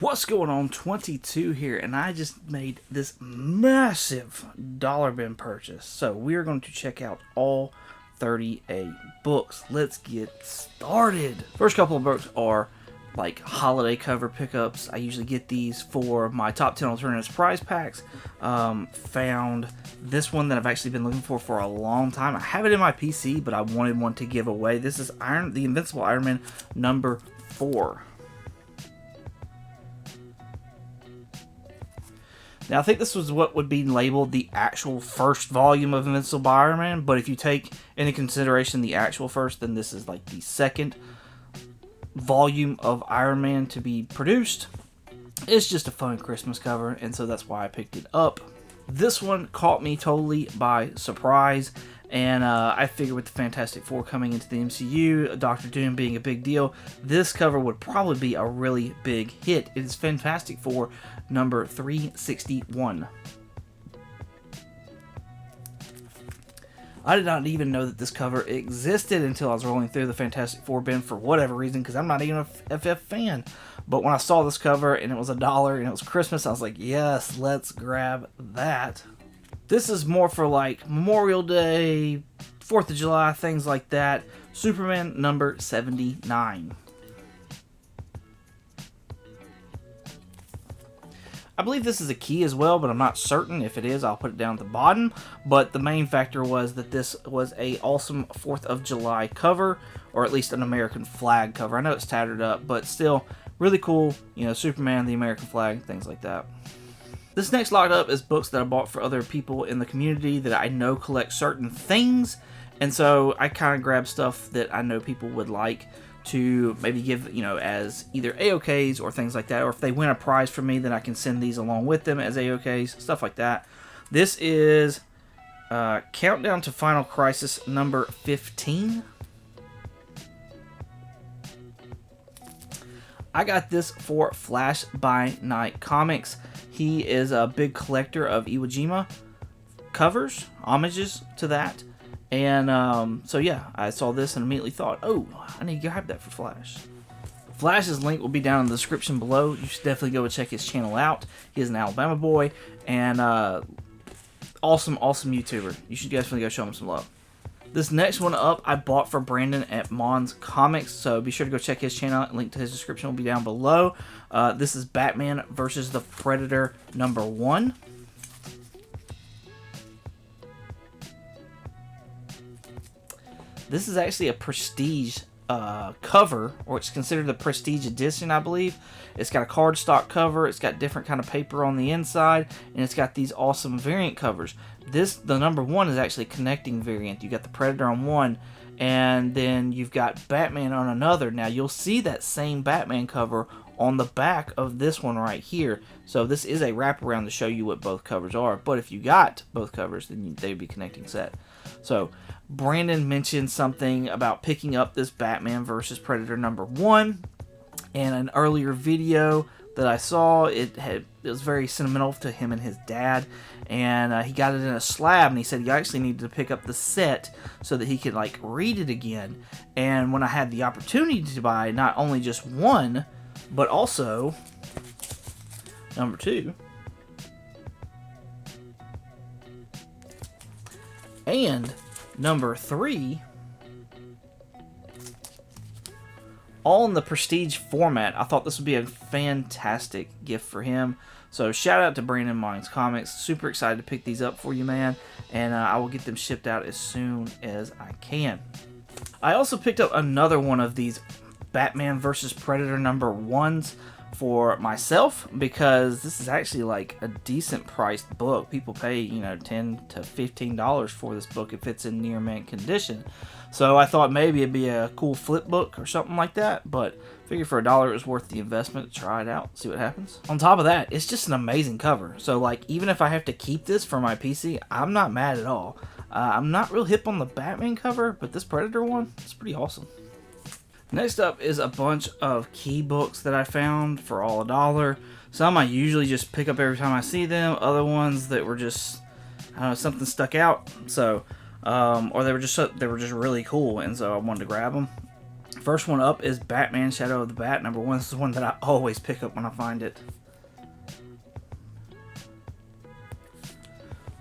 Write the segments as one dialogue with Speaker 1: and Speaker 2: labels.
Speaker 1: What's going on? 22 here, and I just made this massive dollar bin purchase. So we're going to check out all 38 books. Let's get started. First couple of books are like holiday cover pickups. I usually get these for my top 10 alternatives prize packs. Found this one that I've actually been looking for a long time. I have it in my PC, but I wanted one to give away. This is the Invincible Iron Man number 4. Now, I think this was what would be labeled the actual first volume of Invincible Iron Man, but if you take into consideration the actual first, then this is like the second volume of Iron Man to be produced. It's just a fun Christmas cover, and so that's why I picked it up. This one caught me totally by surprise, and I figured with the Fantastic Four coming into the MCU, Doctor Doom being a big deal, this cover would probably be a really big hit. It is Fantastic Four number 361. I did not even know that this cover existed until I was rolling through the Fantastic Four bin for whatever reason, because I'm not even a FF fan. But when I saw this cover and it was $1 and it was Christmas, I was like, yes, let's grab that. This is more for like Memorial Day, 4th of July, things like that. Superman number 79. I believe this is a key as well, but I'm not certain. If it is, I'll put it down at the bottom. But the main factor was that this was a awesome 4th of July cover, or at least an American flag cover. I know it's tattered up, but still really cool. You know, Superman, the American flag, things like that. This next locked up is books that I bought for other people in the community that I know collect certain things. And so I kind of grabbed stuff that I know people would like to maybe give, you know, as either AOKs or things like that. Or if they win a prize for me, then I can send these along with them as AOKs, stuff like that. This is Countdown to Final Crisis number 15. I got this for Flash by Night Comics. He is a big collector of Iwo Jima covers, homages to that. And so yeah, I saw this and immediately thought, oh, I need to grab that for Flash. Flash's link will be down in the description below. You should definitely go and check his channel out. He is an Alabama boy and awesome YouTuber. You should definitely go show him some love. This next one up I bought for Brandon at M.O.N Comics, so be sure to go check his channel. Link to his description will be down below. This is Batman versus the Predator number 1. This is actually a prestige cover, or it's considered a prestige edition, I believe. It's got a cardstock cover, it's got different kind of paper on the inside, and it's got these awesome variant covers. The number 1 is actually a connecting variant. You got the Predator on one, and then you've got Batman on another. Now you'll see that same Batman cover on the back of this one right here. So this is a wraparound to show you what both covers are. But if you got both covers, then they would be connecting set. So Brandon mentioned something about picking up this Batman versus Predator number 1. And an earlier video that I saw, it was very sentimental to him and his dad. And he got it in a slab, and he said he actually needed to pick up the set so that he could like read it again. And when I had the opportunity to buy not only just one, but also number 2 and number 3, all in the prestige format, I thought this would be a fantastic gift for him. So shout out to Brandon M.O.N Comics. Super excited to pick these up for you, man. And I will get them shipped out as soon as I can. I also picked up another one of these Batman vs. Predator number 1s for myself, because this is actually like a decent priced book. People pay, you know, $10 to $15 for this book if it's in near mint condition. So I thought maybe it'd be a cool flip book or something like that, but figure for $1 it was worth the investment to try it out, see what happens. On top of that, it's just an amazing cover. So like, even if I have to keep this for my PC, I'm not mad at all. I'm not real hip on the Batman cover, but this Predator one, it's pretty awesome. Next up is a bunch of key books that I found for all $1. Some I usually just pick up every time I see them. Other ones that were just, I don't know, something stuck out. So, or they were just really cool, and so I wanted to grab them. First one up is Batman Shadow of the Bat, number 1. This is one that I always pick up when I find it.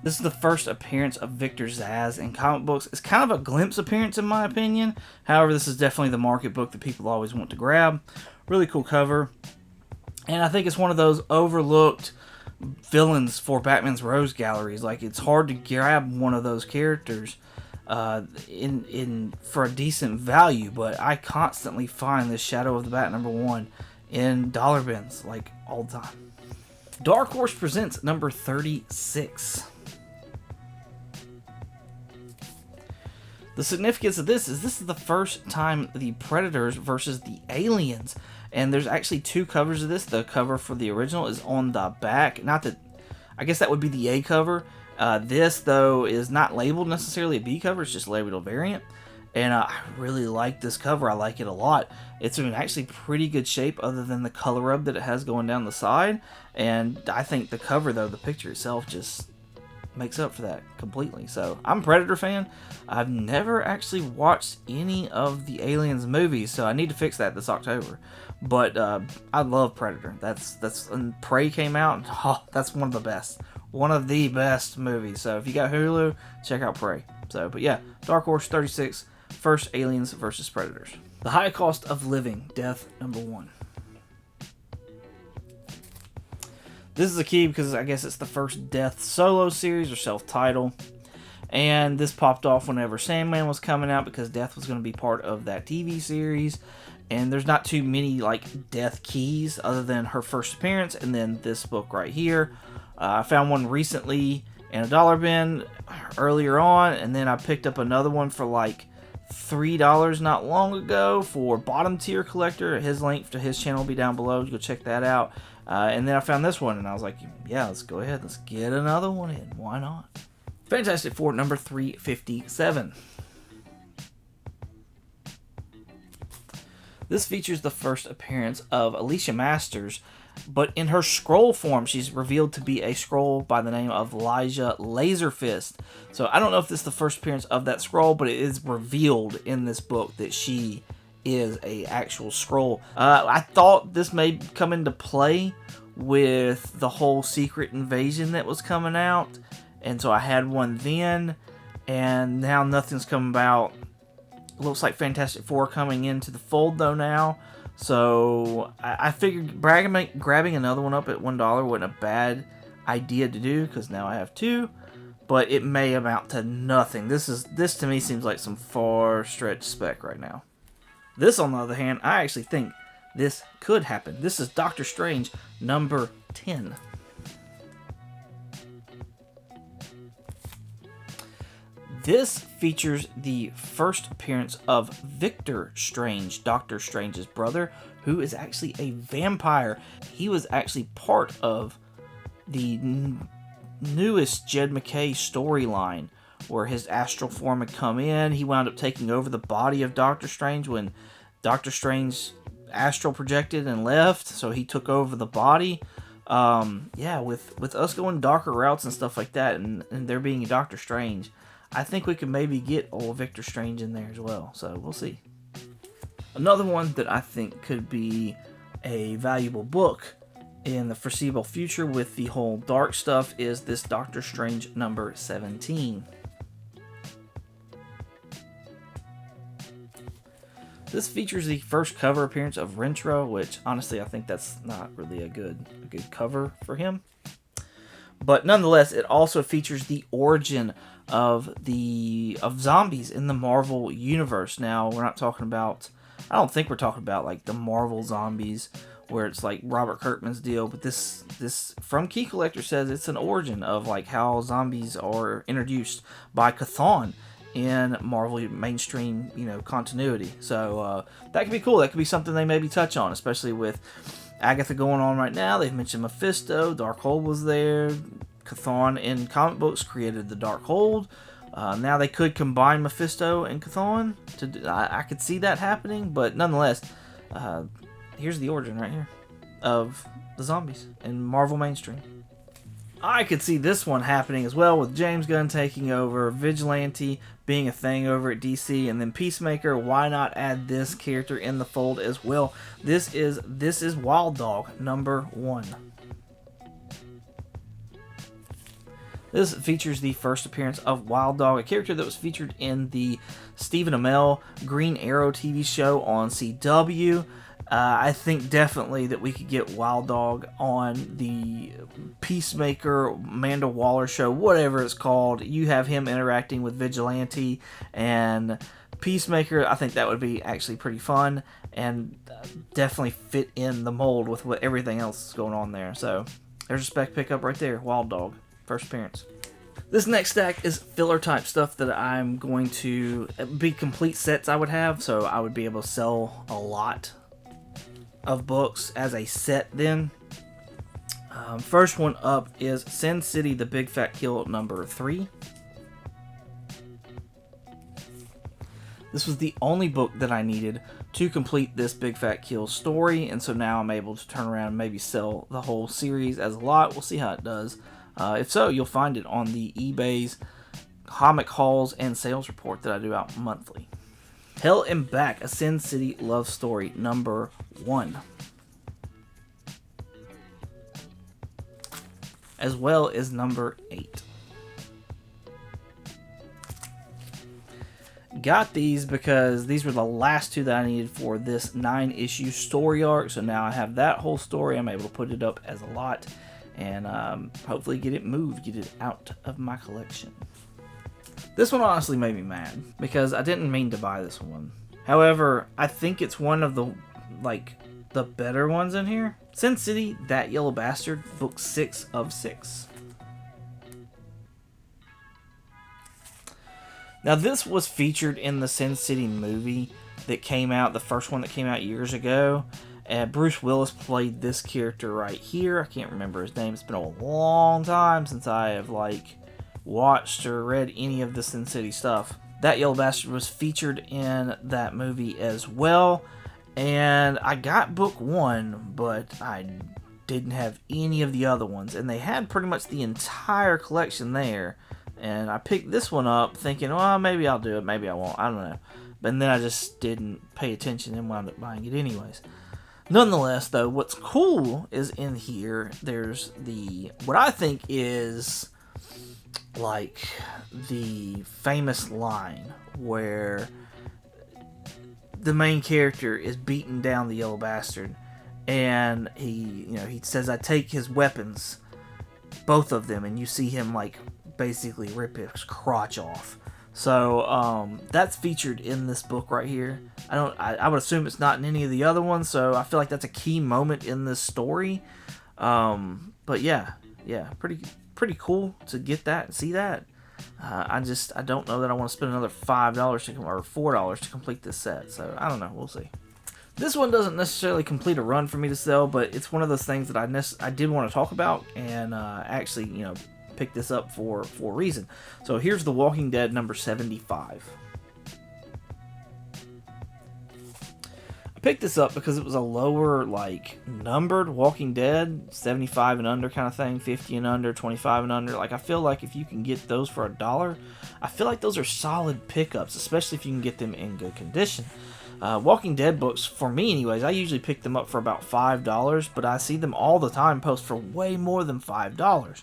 Speaker 1: This is the first appearance of Victor Zsasz in comic books. It's kind of a glimpse appearance in my opinion. However, this is definitely the market book that people always want to grab. Really cool cover. And I think it's one of those overlooked villains for Batman's Rogues Galleries. Like, it's hard to grab one of those characters for a decent value, but I constantly find this Shadow of the Bat number 1 in dollar bins, like, all the time. Dark Horse presents number 36. The significance of this is the first time the Predators versus the Aliens, and there's actually 2 covers of this. The cover for the original is on the back. Not that, I guess that would be the A cover. This, though, is not labeled necessarily a B cover. It's just labeled a variant. And I really like this cover. I like it a lot. It's in actually pretty good shape other than the color rub that it has going down the side. And I think the cover, though, the picture itself just makes up for that completely. So I'm a Predator fan. I've never actually watched any of the Aliens movies, so I need to fix that this October. But I love Predator. That's when Prey came out, and that's one of the best. One of the best movies. So if you got Hulu, check out Prey. So, but yeah, Dark Horse 36, first Aliens versus Predators. The High Cost of Living, Death number 1. This is a key because I guess it's the first Death solo series or self-title. And this popped off whenever Sandman was coming out because Death was going to be part of that TV series. And there's not too many like Death keys other than her first appearance and then this book right here. I found one recently in a dollar bin earlier on, and then I picked up another one for like $3 not long ago for bottom tier collector. His link to his channel will be down below. Go check that out. And then I found this one, and I was like, yeah, let's go ahead. Let's get another one in. Why not? Fantastic Four number 357. This features the first appearance of Alicia Masters, but in her scroll form, she's revealed to be a scroll by the name of Elijah Laserfist. So I don't know if this is the first appearance of that scroll, but it is revealed in this book that she is a actual scroll. I thought this may come into play with the whole Secret Invasion that was coming out, and so I had one then, and now nothing's come about. Looks like Fantastic Four coming into the fold though now. So I figured grabbing another one up at $1 wasn't a bad idea to do because now I have 2, but it may amount to nothing. This to me seems like some far stretched spec right now. This, on the other hand, I actually think this could happen. This is Doctor Strange number 10. This features the first appearance of Victor Strange, Doctor Strange's brother, who is actually a vampire. He was actually part of the newest Jed MacKay storyline, where his astral form had come in. He wound up taking over the body of Doctor Strange when Doctor Strange astral projected and left, so he took over the body. Yeah, with us going darker routes and stuff like that, and there being a Doctor Strange, I think we can maybe get old Victor Strange in there as well, so we'll see. Another one that I think could be a valuable book in the foreseeable future with the whole dark stuff is this Doctor Strange number 17. This features the first cover appearance of Rentro, which honestly I think that's not really a good cover for him. But nonetheless, it also features the origin of zombies in the Marvel universe. Now, we're not talking about, I don't think we're talking about like the Marvel zombies where it's like Robert Kirkman's deal, but this from Key Collector says it's an origin of like how zombies are introduced by Chthon in Marvel mainstream, continuity. So that could be cool. That could be something they maybe touch on, especially with Agatha going on right now. They've mentioned Mephisto. Darkhold was there. Chthon in comic books created the Darkhold. Now they could combine Mephisto and Chthon. I could see that happening, but nonetheless, here's the origin right here of the zombies in Marvel mainstream. I could see this one happening as well, with James Gunn taking over, Vigilante being a thing over at DC, and then Peacemaker. Why not add this character in the fold as well? This is Wild Dog #1. This features the first appearance of Wild Dog, a character that was featured in the Stephen Amell Green Arrow TV show on CW. I think definitely that we could get Wild Dog on the Peacemaker, Amanda Waller show, whatever it's called. You have him interacting with Vigilante and Peacemaker. I think that would be actually pretty fun and definitely fit in the mold with what everything else is going on there. So there's a spec pickup right there, Wild Dog, first appearance. This next stack is filler type stuff that I'm going to be complete sets I would have, so I would be able to sell a lot of books as a set then. First one up is Sin City the Big Fat Kill #3. This was the only book that I needed to complete this Big Fat Kill story, and so now I'm able to turn around and maybe sell the whole series as a lot. We'll see how it does. If so, you'll find it on the eBay's comic hauls and sales report that I do out monthly. Hell and Back, a Sin City love story #1. As well as #8. Got these because these were the last two that I needed for this 9-issue story arc. So now I have that whole story. I'm able to put it up as a lot and hopefully get it moved, get it out of my collection. This one honestly made me mad because I didn't mean to buy this one. However, I think it's one of the better ones in here. Sin City, That Yellow Bastard, book 6 of 6. Now this was featured in the Sin City movie that came out, the first one that came out years ago. And Bruce Willis played this character right here. I can't remember his name. It's been a long time since I have watched or read any of the Sin City stuff. That Yellow Bastard was featured in that movie as well. And I got book 1, but I didn't have any of the other ones. And they had pretty much the entire collection there. And I picked this one up thinking, well, maybe I'll do it, maybe I won't, I don't know. But then I just didn't pay attention and wound up buying it anyways. Nonetheless, though, what's cool is in here, there's what I think is the famous line where the main character is beating down the Yellow Bastard, and he says, "I take his weapons, both of them," and you see him basically rip his crotch off. So that's featured in this book right here. I would assume it's not in any of the other ones, so I feel like that's a key moment in this story. But yeah, pretty cool to get that and see that. I don't know that I want to spend another $5 or $4 to complete this set, so I don't know, we'll see. This one doesn't necessarily complete a run for me to sell, but it's one of those things that I did want to talk about, and actually, pick this up for a reason. So here's The Walking Dead #75. I picked this up because it was a lower numbered Walking Dead, 75 and under kind of thing, 50 and under, 25 and under. I feel like if you can get those for $1, I feel like those are solid pickups, especially if you can get them in good condition. Walking Dead books, for me anyways, I usually pick them up for about $5, but I see them all the time post for way more than $5.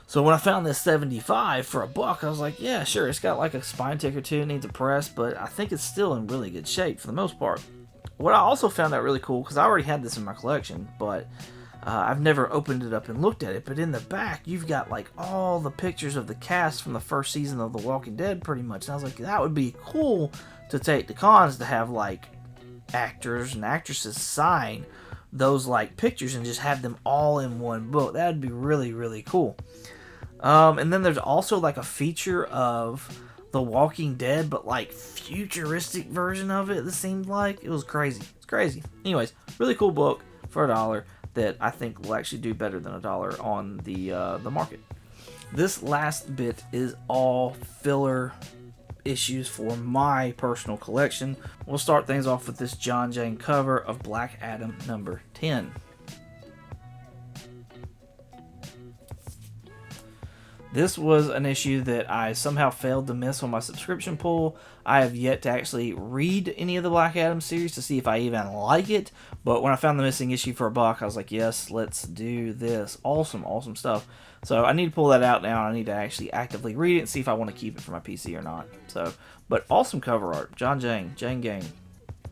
Speaker 1: So when I found this 75 for $1, I was like, yeah, sure, it's got a spine tick or two, it needs a press, but I think it's still in really good shape for the most part. What I also found out really cool, because I already had this in my collection, but I've never opened it up and looked at it, but in the back, you've got all the pictures of the cast from the first season of The Walking Dead pretty much, and I was like, that would be cool to take to cons, to have actors and actresses sign those pictures and just have them all in one book. That would be really, really cool. And then there's also a feature of The Walking Dead, but futuristic version of it. This seemed it was crazy. It's crazy. Anyways, really cool book for $1 that I think will actually do better than $1 on the market. This last bit is all filler issues for my personal collection. We'll start things off with this John Jane cover of Black Adam #10. This was an issue that I somehow failed to miss on my subscription pool. I have yet to actually read any of the Black Adam series to see if I even like it, but when I found the missing issue for $1, I was like, yes, let's do this. Awesome, awesome stuff. So I need to pull that out now. I need to actually actively read it and see if I want to keep it for my PC or not. So, but awesome cover art. John Jane Gang.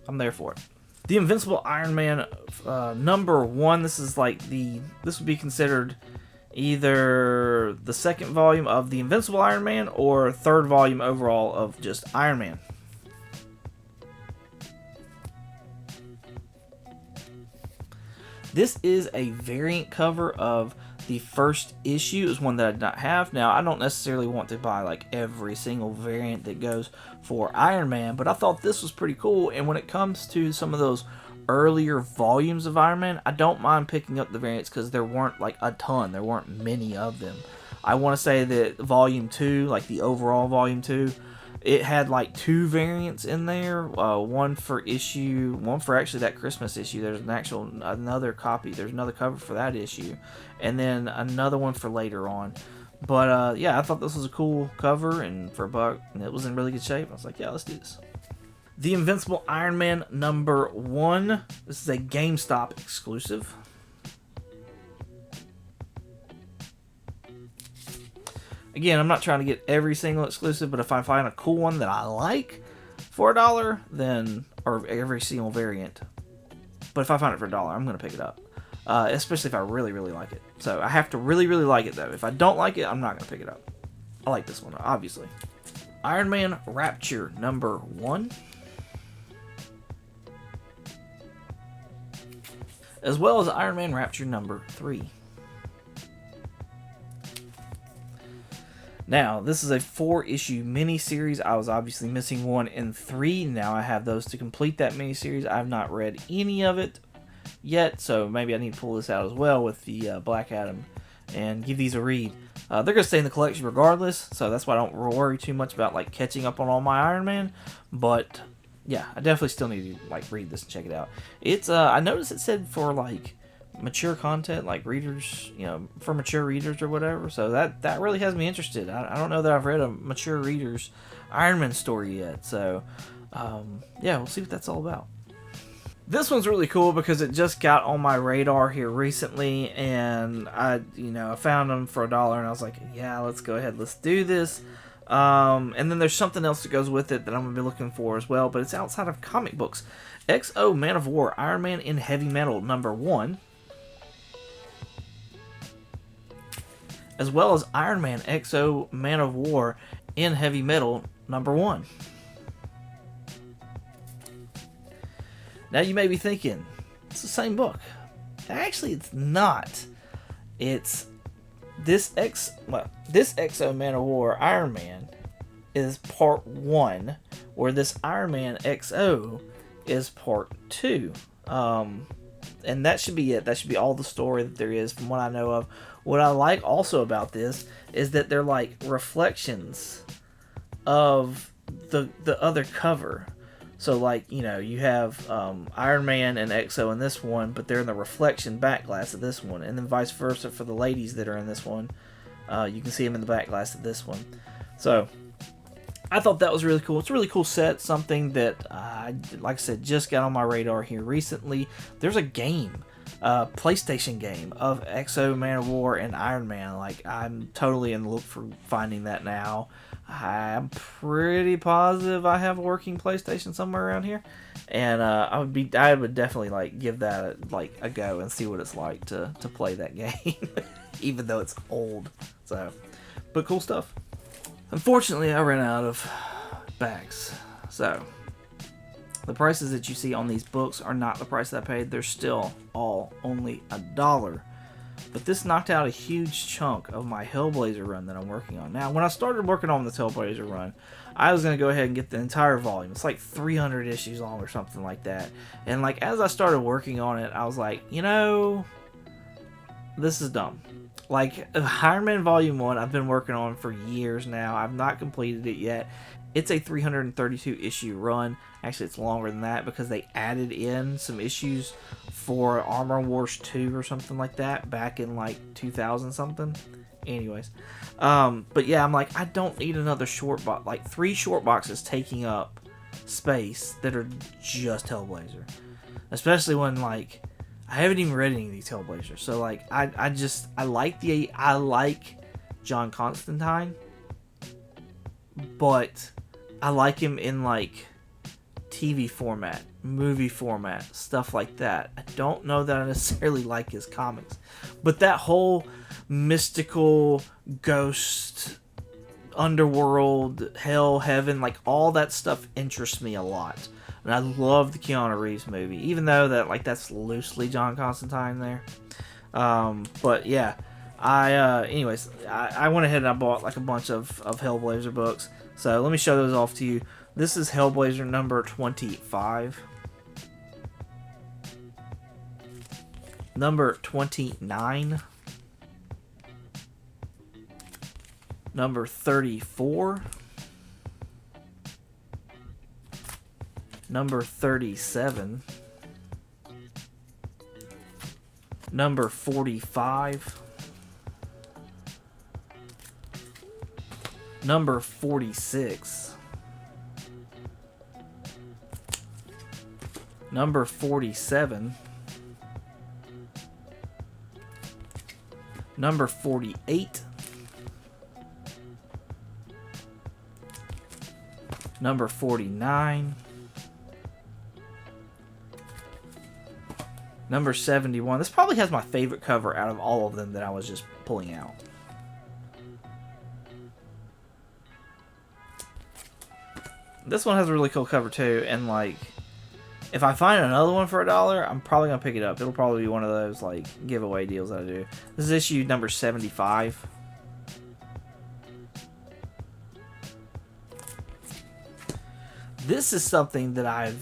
Speaker 1: I'm there for it. The Invincible Iron Man #1. This is like this would be considered either the second volume of The Invincible Iron Man or third volume overall of just Iron Man. This is a variant cover of the first issue. Is one that I did not have. Now, I don't necessarily want to buy like every single variant that goes for Iron Man, but I thought this was pretty cool. And when it comes to some of those earlier volumes of Iron Man, I don't mind picking up the variants because there weren't like a ton. There weren't many of them. I want to say that Volume 2, like the overall Volume 2, it had like 2 variants in there. One for actually that Christmas issue. There's another copy. There's another cover for that issue, and then another one for later on. But yeah, I thought this was a cool cover, and for $1, and it was in really good shape. I was like, yeah, let's do this. The Invincible Iron Man #1. This is a GameStop exclusive. Again, I'm not trying to get every single exclusive, but if I find a cool one that I like for $1, then, or every single variant. But if I find it for $1, I'm going to pick it up. Especially if I really, really like it. So I have to really, really like it, though. If I don't like it, I'm not going to pick it up. I like this one, obviously. Iron Man Rapture #1. As well as Iron Man Rapture #3. Now, this is a 4-issue miniseries. I was obviously missing 1 and 3. Now I have those to complete that miniseries. I have not read any of it yet, so maybe I need to pull this out as well with the Black Adam and give these a read. They're going to stay in the collection regardless, so that's why I don't worry too much about like catching up on all my Iron Man. But yeah, I definitely still need to like read this and check it out. It's I noticed it said for like mature content, like readers, for mature readers or whatever. So that really has me interested. I don't know that I've read a mature reader's Iron Man story yet. So yeah, we'll see what that's all about. This one's really cool because it just got on my radar here recently, and I found them for $1, and I was like, yeah, let's go ahead, let's do this. And then there's something else that goes with it that I'm going to be looking for as well, but it's outside of comic books. X.O. Man of War, Iron Man in Heavy Metal #1. As well as Iron Man X.O. Man of War in Heavy Metal #1. Now you may be thinking, it's the same book. Actually, it's not. It's this X.O. Man of War Iron Man is part 1, where this Iron Man X.O. is part 2. And that should be it. That should be all the story that there is from what I know of. What I like also about this is that they're like reflections of the other cover. So like, you have Iron Man and X.O. in this one, but they're in the reflection back glass of this one. And then vice versa for the ladies that are in this one. You can see them in the back glass of this one. So I thought that was really cool. It's a really cool set. Something that, like I said, just got on my radar here recently. There's a game, PlayStation game of X.O. Man of War and Iron Man. Like, I'm totally in the look for finding that now. I'm pretty positive I have a working PlayStation somewhere around here, and I would definitely like give that a go and see what it's like to play that game, even though it's old. So, but cool stuff. Unfortunately, I ran out of bags, so the prices that you see on these books are not the price that I paid. They're still all only $1. But this knocked out a huge chunk of my Hellblazer run that I'm working on. Now, when I started working on this Hellblazer run, I was going to go ahead and get the entire volume. It's like 300 issues long or something like that. And like as I started working on it, I was like, this is dumb. Like, Iron Man Volume 1, I've been working on for years now. I've not completed it yet. It's a 332 issue run. Actually, it's longer than that because they added in some issues for Armor Wars 2 or something like that back in like 2000 something. Anyways, but yeah, I'm like, I don't need another short box. Like 3 short boxes taking up space that are just Hellblazer. Especially when, like, I haven't even read any of these Hellblazers. So, like, I like John Constantine, but I like him in, like, TV format, movie format, stuff like that. I don't know that I necessarily like his comics. But that whole mystical, ghost, underworld, hell, heaven, like, all that stuff interests me a lot. And I love the Keanu Reeves movie, even though that, like, that's loosely John Constantine there. But yeah, anyways, I went ahead and I bought like a bunch of Hellblazer books. So let me show those off to you. This is Hellblazer number 25. Number 29. Number 34. Number 37. Number 45. Number 46. Number 47. Number 48. Number 49. Number 71. This probably has my favorite cover out of all of them that I was just pulling out. This one has a really cool cover too, and like, if I find another one for $1, I'm probably gonna pick it up. It'll probably be one of those like giveaway deals that I do. This is issue number 75. This is something that I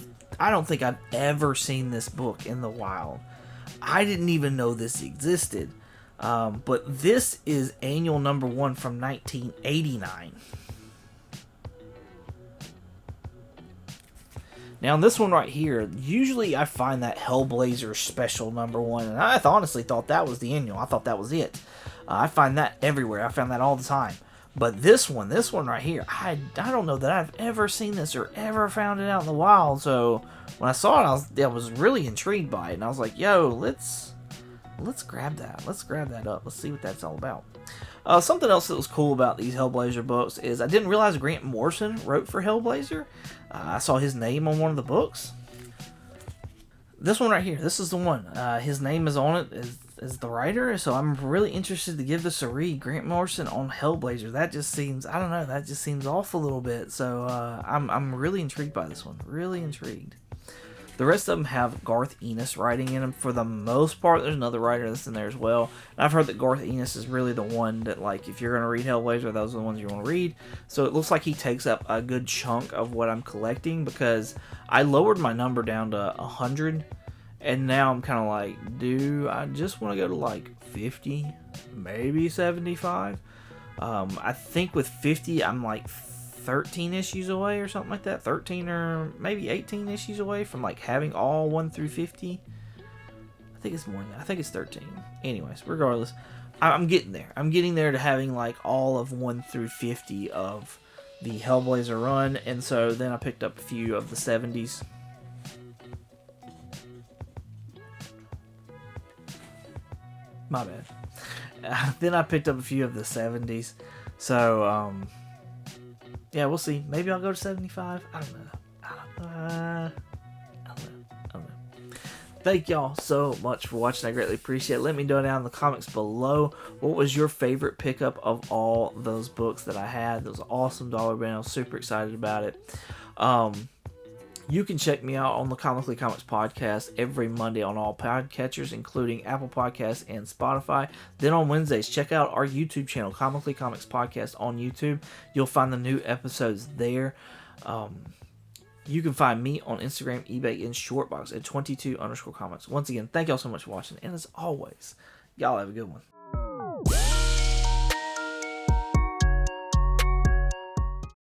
Speaker 1: don't think I've ever seen this book in the wild. I didn't even know this existed. But this is annual number 1 from 1989. Now, in this one right here, usually I find that Hellblazer special number 1, and I honestly thought that was the annual. I thought that was it. I find that everywhere. I found that all the time. But this one right here, I don't know that I've ever seen this or ever found it out in the wild. So when I saw it, I was really intrigued by it, and I was like, "Yo, let's grab that. Let's grab that up. Let's see what that's all about." Something else that was cool about these Hellblazer books is I didn't realize Grant Morrison wrote for Hellblazer. I saw his name on one of the books. This one right here, this is the one. His name is on it as the writer, so I'm really interested to give this a read. Grant Morrison on Hellblazer. That just seems, I don't know, that just seems off a little bit. So I'm really intrigued by this one. Really intrigued. The rest of them have Garth Ennis writing in them for the most part. There's another writer that's in there as well. And I've heard that Garth Ennis is really the one that, like, if you're going to read Hellblazer, those are the ones you want to read. So it looks like he takes up a good chunk of what I'm collecting, because I lowered my number down to 100. And now I'm kind of like, do I just want to go to like 50, maybe 75? I think with 50, I'm like 13 issues away or something like that. 13 or maybe 18 issues away from like having all 1 through 50. I think it's more than that. I think it's 13. Anyways, regardless, I'm getting there. I'm getting there to having like all of 1 through 50 of the Hellblazer run. And so then I picked up a few of the 70s. My bad. Then I picked up a few of the 70s. So, yeah, we'll see. Maybe I'll go to 75. I don't know. Thank y'all so much for watching. I greatly appreciate it. Let me know down in the comments below, what was your favorite pickup of all those books that I had. Those awesome dollar bin. I was super excited about it. You can check me out on the Comically Comics podcast every Monday on all podcatchers, including Apple Podcasts and Spotify. Then on Wednesdays, check out our YouTube channel, Comically Comics Podcast on YouTube. You'll find the new episodes there. You can find me on Instagram, eBay, and Shortbox at 22_comics. Once again, thank y'all so much for watching, and as always, y'all have a good one.